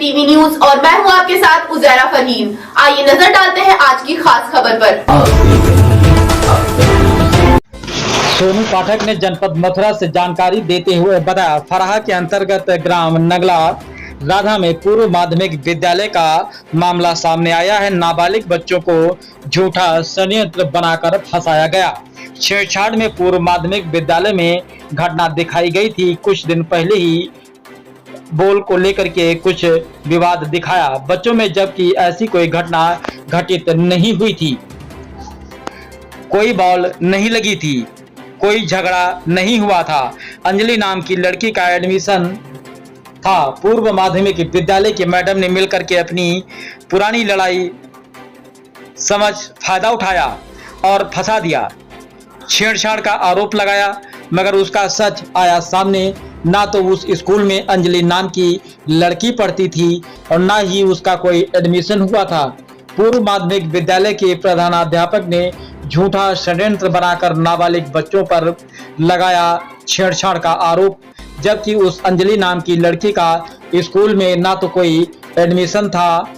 TV news और मैं हूं आपके साथ उजैरा फरहीन। आइए नजर डालते हैं आज की खास खबर पर। सोनू पाठक ने जनपद मथुरा से जानकारी देते हुए बताया, फराहा के अंतर्गत ग्राम नगला राधा में पूर्व माध्यमिक विद्यालय का मामला सामने आया है। नाबालिग बच्चों को झूठा षड्यंत्र बनाकर फंसाया गया। छेड़छाड़ में पूर्व माध्यमिक विद्यालय में घटना दिखाई गई थी। कुछ दिन पहले ही बोल को लेकर के कुछ विवाद दिखाया बच्चों में, जबकि ऐसी कोई घटना घटित नहीं हुई थी। कोई बॉल नहीं लगी थी, कोई झगड़ा नहीं हुआ था। अंजलि नाम की लड़की का एडमिशन था। पूर्व माध्यमिक विद्यालय के मैडम ने मिलकर के अपनी पुरानी लड़ाई समझ फायदा उठाया और फंसा दिया। छेड़छाड़ का आरोप लगाया, मगर उसका सच आया सामने। ना तो उस स्कूल में अंजलि नाम की लड़की पढ़ती थी और ना ही उसका कोई एडमिशन हुआ था। पूर्व माध्यमिक विद्यालय के प्रधानाध्यापक ने झूठा षड्यंत्र बनाकर नाबालिग बच्चों पर लगाया छेड़छाड़ का आरोप, जबकि उस अंजलि नाम की लड़की का स्कूल में ना तो कोई एडमिशन था,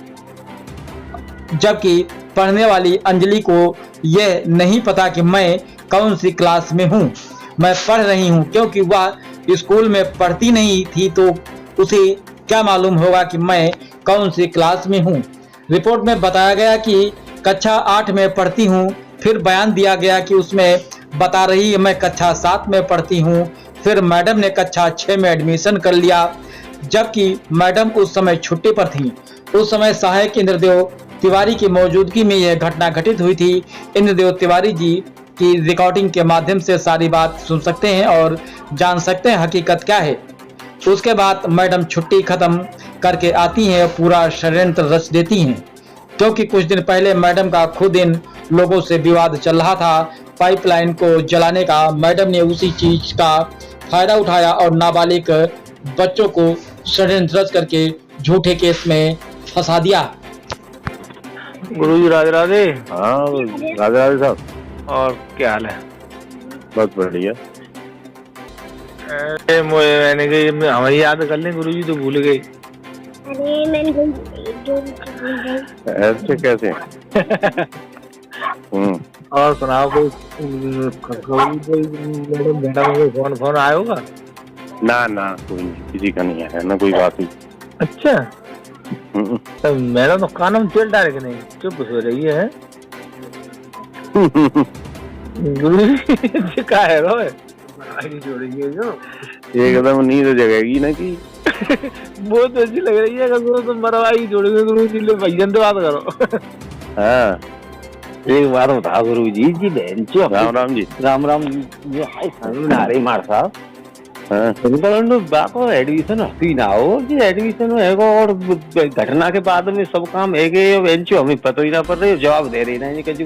जबकि पढ़ने वाली अंजलि को यह नहीं पता कि मैं कौन सी क्लास में हूँ, मैं पढ़ रही हूँ, क्योंकि वह स्कूल में पढ़ती नहीं थी तो उसे क्या मालूम होगा कि मैं कौन सी क्लास में हूँ। रिपोर्ट में बताया गया कि कक्षा 8 में पढ़ती हूँ, फिर बयान दिया गया कि उसमें बता रही है मैं कक्षा 7 में पढ़ती हूँ। फिर मैडम ने कक्षा 6 में एडमिशन कर लिया, जबकि मैडम उस समय छुट्टी पर थी। उस समय सहायक इंद्रदेव तिवारी की मौजूदगी में यह घटना घटित हुई थी। इंद्रदेव तिवारी जी की रिकॉर्डिंग के माध्यम से सारी बात सुन सकते हैं और जान सकते हैं हकीकत क्या है। उसके बाद मैडम छुट्टी खत्म करके आती हैं, पूरा षड्यंत्र रच देती हैं, क्योंकि कुछ दिन पहले मैडम का खुद इन लोगों से विवाद चल रहा था पाइपलाइन को जलाने का। मैडम ने उसी चीज का फायदा उठाया और नाबालिग बच्चों को षड्यंत्र रच करके झूठे केस में फंसा दिया। गुरुजी राधे राधे। हाँ राधे राधे साहब, और क्या हाल है? बहुत बढ़िया। मैंने कही हमें याद कर लें, गुरुजी तो भूल गई। अरे मैंने ऐसे कैसे? और सुनाओ, कोई मैडम फोन आया होगा? ना ना, कोई नहीं, किसी का नहीं आया ना, कोई बात नहीं। अच्छा, तो मैडम तो कानम चल डाले कि नहीं, चुप हो रही है। गुरुजी क्या है रोए? एकदम नींद जगेगी ना कि बहुत अच्छी लग रही है। गुरु तुम मरवाई जोड़ोगे गुरुजी, ले भैया से बात करो। हाँ, एक बात बता गुरुजी जी, बहन चो। राम राम जी। राम राम जी। हाय नारे मार साहब। हाँ, बात और एडमिशन हती ना हो कि एडमिशन है और घटना के बाद में सब काम है कि बेंचो हमें पता ही ना पड़ रही, जवाब दे रही ना कि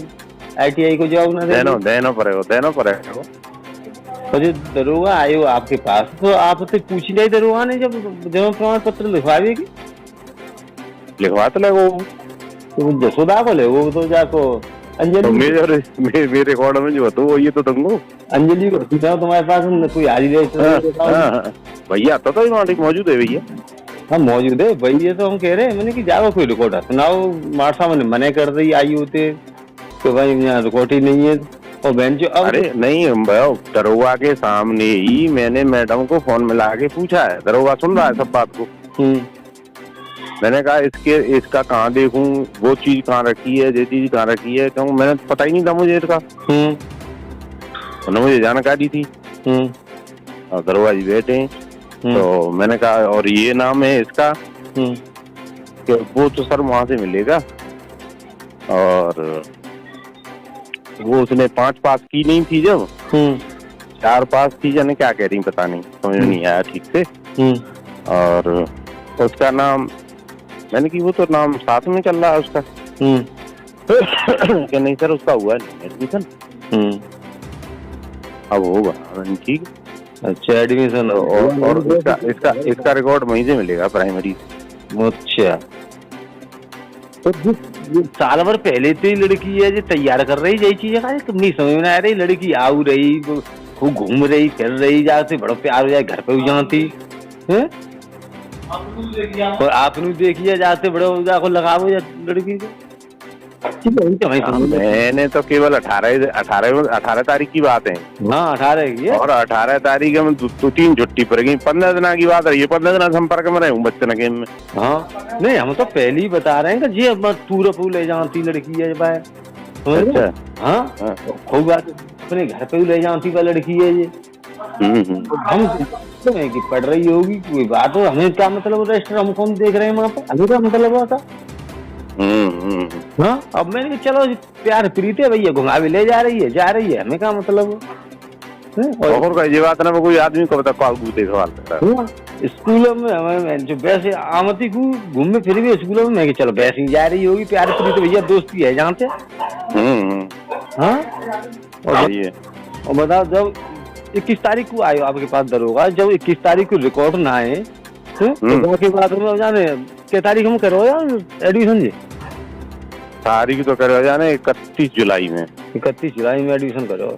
ITI को जवाब ना देना पड़ेगा। तो जो दरोगा आयो आपके पास, तो आपसे पूछी नहीं दरोगा ने जब जन्म प्रमाण पत्र लिखवाएगी? लिखवा तो लगो तो जसोदा को ले वो तो जाको अंजलि तो मेरे रिकॉर्ड में जो तो ये तो तुमको अंजलि को तुम्हारे पास कोई हारी भैया आता तो मालिक मौजूद है भैया। हाँ मौजूद है भैया, तो हम कह रहे हैं मैंने कि जाओ कोई रिकॉर्ड सुनाओ। मार साहब ने मने कर दी आई होते तो भाई यहाँ रिकॉर्ड ही नहीं है। और बहन जो अरे नहीं, दरोगा के सामने ही मैंने मैडम को फोन मिला के पूछा है, दरोगा सुन रहा है सब बात को। मैंने कहा इसका कहाँ देखूं, वो चीज कहाँ रखी है, ये चीज कहाँ रखी है, क्यों मैंने पता ही नहीं था मुझे इसका। उन्होंने मुझे जानकारी थी और दरोगा जी बैठे हैं, तो मैंने कहा और ये नाम है इसका, कि वो तो सर वहां से मिलेगा। और वो उसने 5 पास की नहीं थी, जब 4 पास थी, जाने क्या कह रही पता नहीं, समझ में नहीं आया ठीक से। और उसका नाम मैंने कि वो तो नाम साथ में चल रहा है उसका। क्या नहीं सर उसका हुआ नहीं एडमिशन, अब होगा ठीक। अच्छा एडमिशन और इसका रिकॉर्ड वहीं से मिलेगा प्राइमरी। अच्छा, तो साल भर पहले तो ही लड़की है जो तैयार कर रही यही चीज है, तुम नहीं समझ में आ रही। लड़की आऊ रही, खूब घूम रही फिर रही, जाते बड़ो प्यार हो जाए घर पे भी जानती है। और आपने देखिए जाते बड़े हो जाको लगावो या लड़की को मैंने तो केवल 18 तारीख की बात है। हाँ 18 की है। और 18 तारीख में दो तीन छुट्टी पड़ गई, 15 दिन की बात है ये। 15 दिन संपर्क में रहे हूँ बच्चन के में। हाँ नहीं हम तो पहले ही बता रहे हैं कि जी अब टूर ले जाती लड़की है बाय। अच्छा हाँ खूब बात अपने घर पे ले जाती का लड़की है ये। हम कि पढ़ रही होगी कोई बात हो, हमें क्या मतलब रजिस्टर हम कौन देख रहे हैं वहाँ पे, हमें क्या मतलब होता। हाँ अब मैंने कहा चलो प्यार प्रीत है भैया घुमा भी ले जा रही है हमें क्या मतलब। और का ये बात ना कोई आदमी को बता कॉल देखभाल स्कूलों में हमें जो वैसे आमती को घूमे फिर भी स्कूलों में मैं चलो वैसे ही जा रही होगी प्यार प्रीत भैया दोस्ती है जहाँ से। हाँ और बताओ जब 21 तारीख को आयो आपके पास दरोगा, जब 21 तारीख को रिकॉर्ड ना आए तो के बाद में जाने क्या तारीख हम करो यार एडमिशन जी। तारीख तो करो जाने 31 जुलाई में। 31 जुलाई में एडमिशन करो।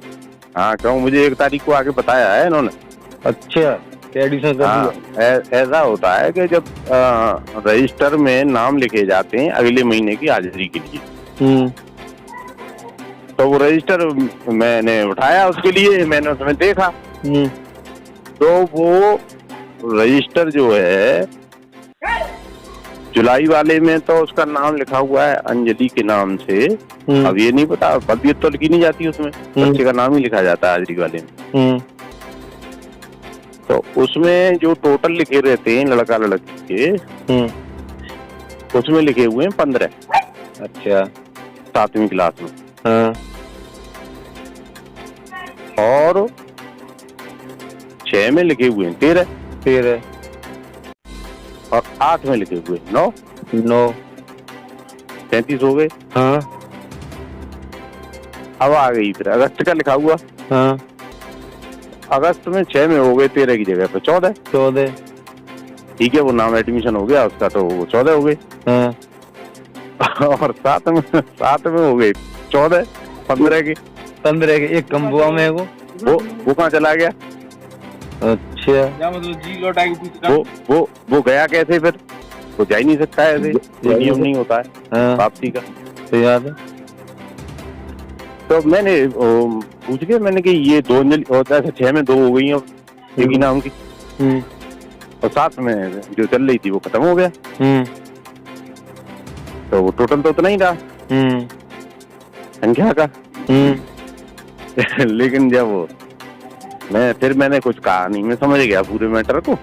हाँ क्यों मुझे 1 तारीख को आके बताया है इन्होंने। अच्छा एडमिशन कर दिया। ऐसा होता है कि जब रजिस्टर में नाम लिखे जाते हैं अगले महीने की हाजिरी के लिए, तो वो रजिस्टर मैंने उठाया उसके लिए, मैंने उसमें देखा तो वो रजिस्टर जो है जुलाई वाले में तो उसका नाम लिखा हुआ है अंजलि के नाम से। अब ये नहीं पता पदवियत तो लिखी नहीं जाती उसमें, बच्चे का नाम ही लिखा जाता है हाजिरी वाले में। तो उसमें जो टोटल लिखे रहते हैं लड़का लड़की के, उसमें लिखे हुए हैं 15। अच्छा 7वीं क्लास में। हाँ। और 6 में लिखे हुए हैं 13 और 8 में लिखे हुए 9 33 हो गए। हाँ। अब आ गई फिर अगस्त का लिखा हुआ। हाँ। अगस्त में 6 में हो गए 13 की जगह पे 14। ठीक है वो नाम एडमिशन हो गया उसका तो वो 14 हो गए। हाँ। और 7 में हो गए 14 15 के एक कम बुआ में वो कहाँ चला गया। अच्छा वो गया कैसे फिर, वो जा ही नहीं सकता है, ऐसे नियम नहीं होता है वापसी का। तो याद है तो मैंने पूछ के मैंने कि ये 2 अंजलि होता है 6 में 2 हो गई एक ही नाम की, और 7 में जो चल रही थी वो खत्म हो गया। तो वो टोटल तो उतना ही रहा संख्या का। लेकिन जब मैंने कुछ कहा नहीं, मैं समझ गया पूरे मैटर को।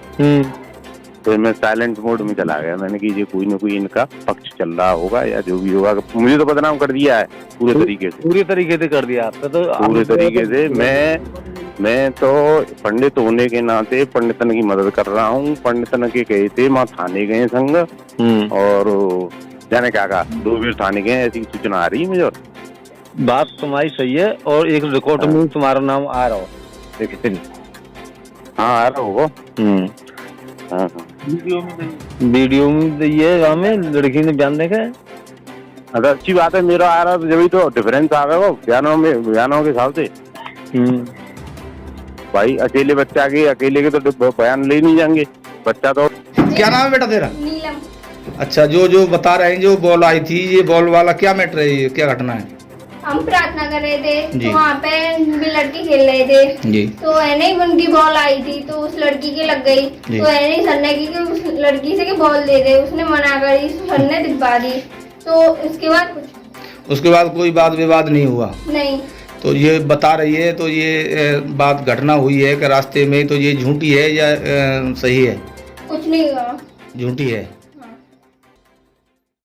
तो मैं साइलेंट मोड में चला गया, मैंने कि ये कोई ना कोई इनका पक्ष चल रहा होगा या जो भी होगा। मुझे तो बदनाम कर दिया है पूरे तरीके से कर दिया आपने तो पूरे तरीके से। मैं तो पंडित होने के नाते पंडितन की मदद कर रहा हूँ। पंडितन के कहे थे वहाँ थाने गए संग, और जाने क्या कहा 2 बार थाने गए, ऐसी सूचना आ रही है मुझे। बात तुम्हारी सही है, और एक रिकॉर्ड में तुम्हारा नाम आ रहा हो। हाँ आ रहा होगा। हाँ वीडियो में दिए हमें लड़की ने बयान देखा है। अगर अच्छी बात है मेरा आ रहा तो जब तो डिफरेंस आ गया वो बयानों के हिसाब से। भाई अकेले बच्चा के अकेले के तो बयान ले नहीं जाएंगे। बच्चा तो क्या नाम है बेटा तेरा? नीलम। अच्छा जो बता रहे हैं जो बॉल आई थी, ये बॉल वाला क्या मैटर है, ये क्या घटना है? हम प्रार्थना कर रहे थे जी। तो वहाँ पे भी लड़के खेल रहे थे जी। तो ऐसे ही उनकी बॉल आई थी तो उस लड़की के लग गई। जी। तो ऐसे ही सर ने की कि उस लड़की से कि बॉल दे दे, उसने मना करी, सर ने दिलवा दी। तो उसके बाद कोई वाद विवाद नहीं हुआ? नहीं। तो ये बता रही है, तो ये बात घटना हुई है कि रास्ते में, तो ये झूठी है या सही है? कुछ नहीं हुआ। झूठी है।